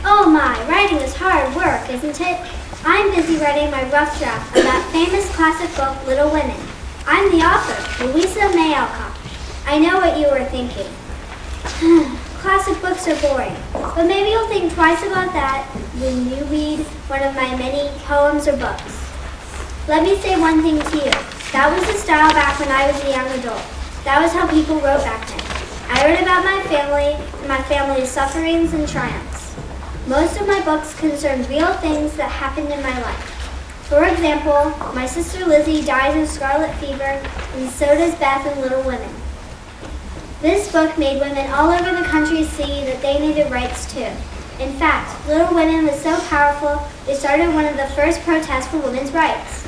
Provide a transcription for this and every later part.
Oh my, writing is hard work, isn't it? I'm busy writing my rough draft of that famous classic book, Little Women. I'm the author, Louisa May Alcott. I know what you were thinking. Classic books are boring, but maybe you'll think twice about that when you read one of my many poems or books. Let me say one thing to you. That was the style back when I was a young adult. That was how people wrote back then. I wrote about my family and my family's sufferings and triumphs. Most of my books concern real things that happened in my life. For example, my sister Lizzie dies of scarlet fever, and so does Beth in Little Women. This book made women all over the country see that they needed rights too. In fact, Little Women was so powerful, they started one of the first protests for women's rights.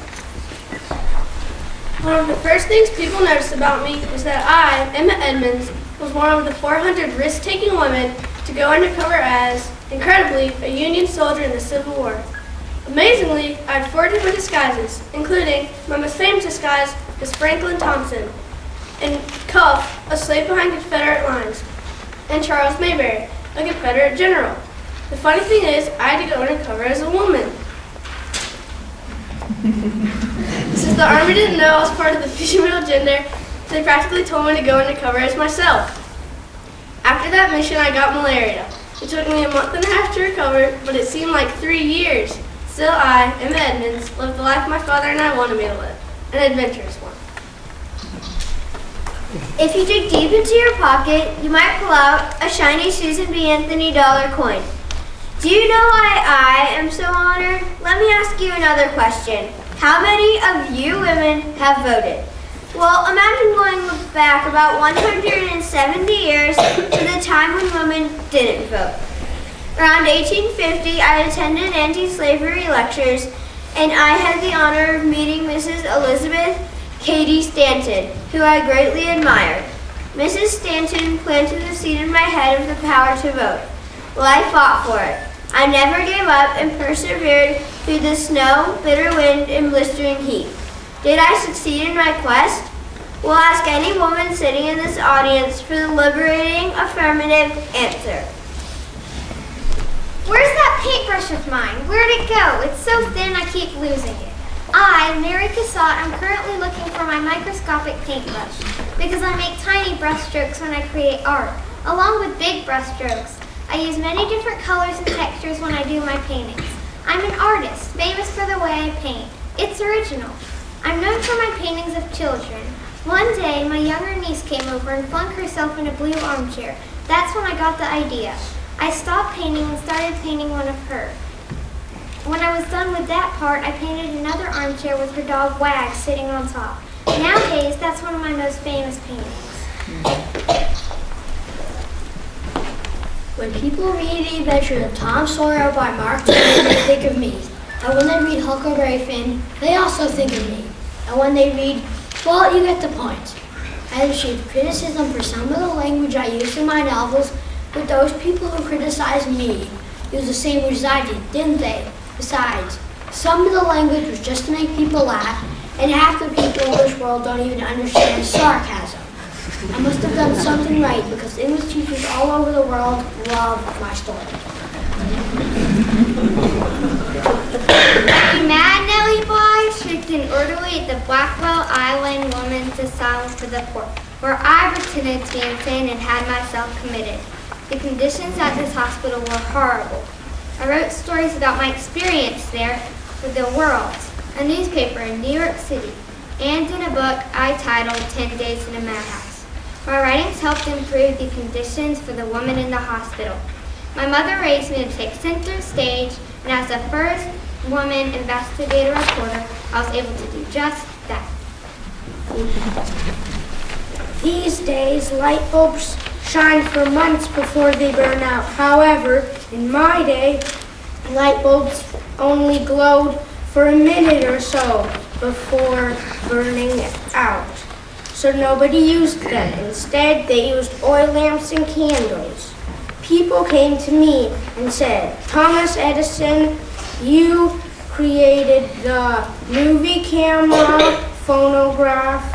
One of the first things people noticed about me was that I, Emma Edmonds, was one of the 400 risk-taking women to go undercover as, incredibly, a Union soldier in the Civil War. Amazingly, I had 4 different disguises, including my most famous disguise was Franklin Thompson, and Cuff, a slave behind Confederate lines, and Charles Mayberry, a Confederate general. The funny thing is, I had to go undercover as a woman. Since the Army didn't know I was part of the female gender, they practically told me to go undercover as myself. After that mission, I got malaria. It took me a month and a half to recover, but it seemed like 3 years. Still I, Emma Edmonds, lived the life my father and I wanted me to live, an adventurous one. If you dig deep into your pocket, you might pull out a shiny Susan B. Anthony dollar coin. Do you know why I am so honored? Let me ask you another question. How many of you women have voted? Well, imagine going back about 170 years to the time when women didn't vote. Around 1850, I attended anti-slavery lectures, and I had the honor of meeting Mrs. Elizabeth Cady Stanton, who I greatly admired. Mrs. Stanton planted the seed in my head of the power to vote. Well, I fought for it. I never gave up and persevered through the snow, bitter wind, and blistering heat. Did I succeed in my quest? We'll ask any woman sitting in this audience for the liberating affirmative answer. Where's that paintbrush of mine? Where'd it go? It's so thin I keep losing it. I, Mary Cassatt, am currently looking for my microscopic paintbrush because I make tiny brushstrokes when I create art, along with big brushstrokes. I use many different colors and textures when I do my paintings. I'm an artist, famous for the way I paint. It's original. I'm known for my paintings of children. One day, my younger niece came over and flung herself in a blue armchair. That's when I got the idea. I stopped painting and started painting one of her. When I was done with that part, I painted another armchair with her dog Wag sitting on top. Nowadays, that's one of my most famous paintings. When people read The Adventures of Tom Sawyer by Mark Twain, they think of me. And when they read Huckleberry Finn, they also think of me. And when they read, well, you get the point. I have received criticism for some of the language I use in my novels, but those people who criticize me used the same words as I did, didn't they? Besides, some of the language was just to make people laugh, and half the people in this world don't even understand sarcasm. I must have done something right because English teachers all over the world love my story. Are you mad, Nelly Bly? Shrieked an orderly at the Blackwell Island Women's Asylum for the Poor, where I pretended to be insane and had myself committed. The conditions at this hospital were horrible. I wrote stories about my experience there for The World, a newspaper in New York City, and in a book I titled 10 Days in a Madhouse. My writings helped improve the conditions for the women in the hospital. My mother raised me to take center stage, and as the first woman investigator reporter, I was able to do just that. These days, light bulbs shine for months before they burn out. However, in my day, light bulbs only glowed for a minute or so before burning out. So nobody used them. Instead, they used oil lamps and candles. People came to me and said, Thomas Edison, you created the movie camera, phonograph,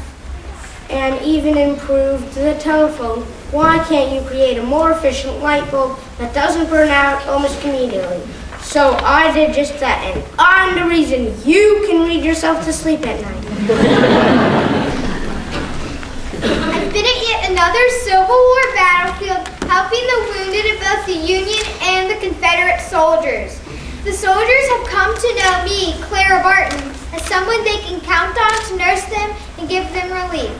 and even improved the telephone. Why can't you create a more efficient light bulb that doesn't burn out almost immediately. So I did just that, and I'm the reason you can read yourself to sleep at night. I've been at yet another Civil War battlefield, helping the wounded of both the Union and the Confederate soldiers. The soldiers have come to know me, Clara Barton, as someone they can count on to nurse them and give them relief.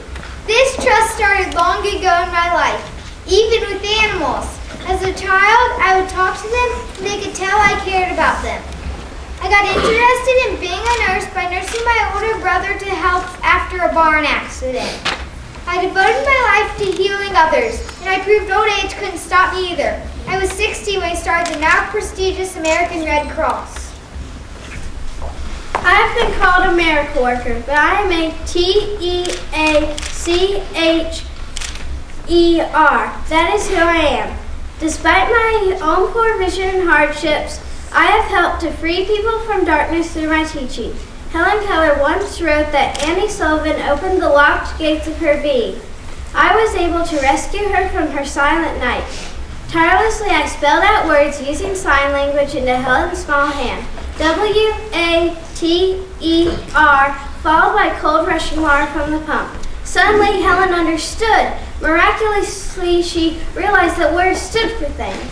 This trust started long ago in my life, even with animals. As a child, I would talk to them and they could tell I cared about them. I got interested in being a nurse by nursing my older brother to health after a barn accident. I devoted my life to healing others, and I proved old age couldn't stop me either. I was 60 when I started the now prestigious American Red Cross. I have been called a miracle worker, but I am a TEACHER. That is who I am. Despite my own poor vision and hardships, I have helped to free people from darkness through my teaching. Helen Keller once wrote that Annie Sullivan opened the locked gates of her being. I was able to rescue her from her silent night. Tirelessly, I spelled out words using sign language into Helen's small hand. WATER, followed by cold rushing water from the pump. Suddenly, Helen understood. Miraculously, she realized that words stood for things.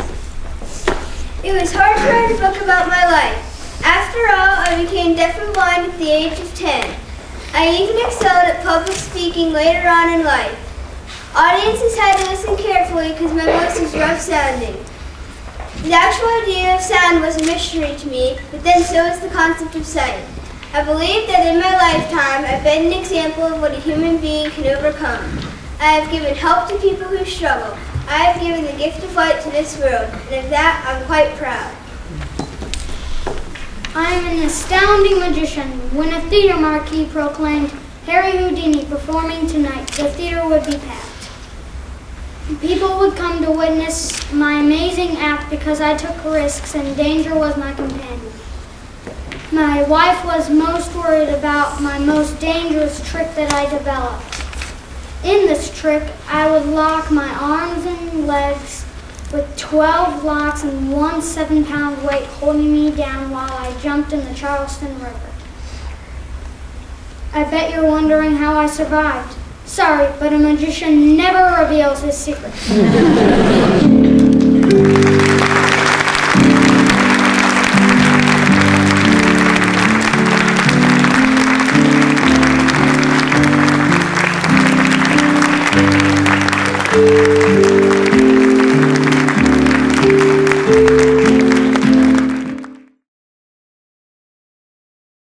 It was hard to write a book about my life. After all, I became deaf and blind at the age of 10. I even excelled at public speaking later on in life. Audiences had to listen carefully because my voice was rough sounding. The actual idea of sound was a mystery to me, but then so is the concept of sight. I believe that in my lifetime, I've been an example of what a human being can overcome. I have given help to people who struggle. I have given the gift of light to this world, and of that I'm quite proud. I am an astounding magician. When a theater marquee proclaimed Harry Houdini performing tonight, the theater would be packed. People would come to witness my amazing act because I took risks and danger was my companion. My wife was most worried about my most dangerous trick that I developed. In this trick, I would lock my arms and legs with 12 locks and one 7-pound weight holding me down while I jumped in the Charleston River. I bet you're wondering how I survived. Sorry, but a magician never reveals his secrets.